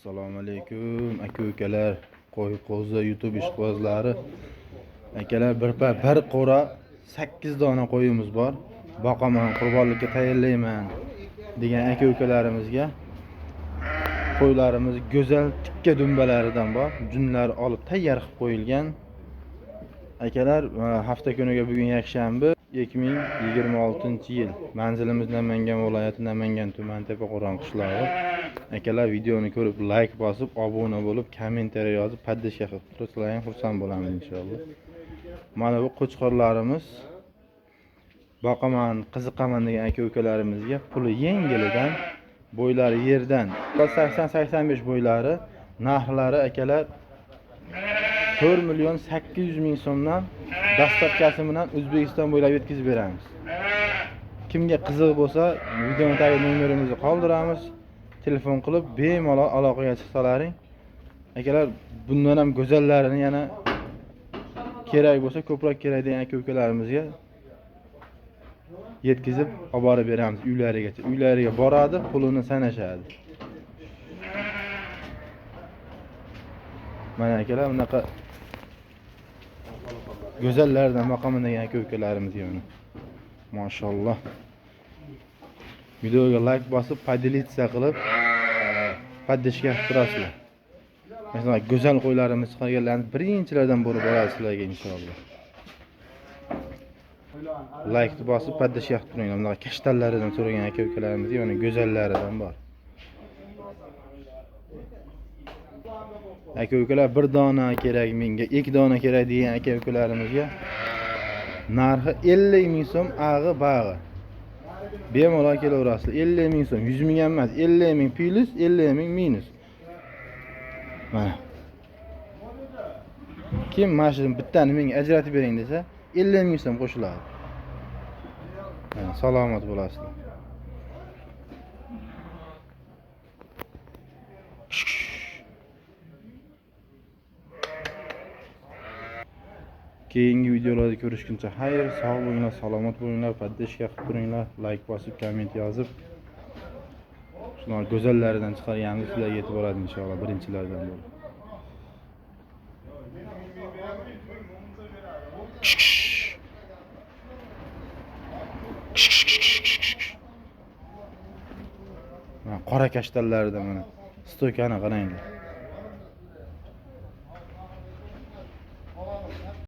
Assalomu alaykum aka-ukalar, qo'y qo'zi YouTube ishqibozlari. Akalar, bir qo'ra 8 dona qo'yimiz bor. Boqaman, qurbonlikka tayyorlayman degan aka-ukalarimizga qo'ylarimiz go'zal tikka dumbalaridan bor. Junlar olib tayyor qilib qo'yilgan. Akalar, hafta kuniga bugun yakshanba 2026-yil. Manzilimiz Namangan viloyati, Namangan tumani, Tepaqo'ron qishlog'i. Akalar, videoni ko'rib like bosib, obuna bo'lib, kommentariy yozib, podpishka qilib tursangiz xursand bo'lamiz inshaalloh. Mana bu qo'chqorlarimiz boqaman, qiziqaman degan aka-ukalarimizga puli yengilidan, bo'ylari yerdan 80-85 bo'ylari, narxlari akalar 4.800.000 so'mdan dastlabkasi bilan O'zbekiston bo'ylab yetkazib beramiz. Kimga qiziq bo'lsa, videoning tagida nomerimizni qoldiramiz. Telefon qilib bemalol aloqaga chiqsalaring. Akalar, bundan ham go'zallarini yana kerak bo'lsa, ko'proq kerak degan aka-ukalarimizga yetkazib olib borib beramiz uylarigacha. Uylariga boradi, pulini sanashadi. Mana akalar, bunaqa go'zallardan boqaman degan aka-ukalarimizga mana. Mashalloh. Videoga like bosib, podelиться qilib, podpishka qilib turasizlar. Mesela go'zal qo'ylarimiz chiqarganlarni birinchilardan bo'lib borasiz sizlarga inshaalloh. Like bosib, podpishka qilib turinglar. Bunaqa kashtallaridan so'ragan aka-ukalarimizga mana go'zallaridan bor. Aka-ukalar, bir dona kerak menga, 2 dona kerak degan aka-ukalarimizga narxi 50.000 so'm ag'i bag'i. Bemalol kelaverasizlar. 50.000 so'm, 100.000 ham emas, 50.000 plus, 50.000 minus. Mana. Kim mashina bittani menga ajratib bering desa, 50.000 so'm qo'shiladi. Mana salomat bo'lasizlar. Keyingi videolarda ko'rishguncha xayr, sog' bo'linglar, salomat bo'linglar, podpishka qilib turinglar, like bosib, komment yozib. Shular go'zallaridan chiqarganimiz sizlarga yetib boradi inshaalloh, birinchilardan bo'lib. Mana qora kashtallaridan mana. Stoykani qaranglar.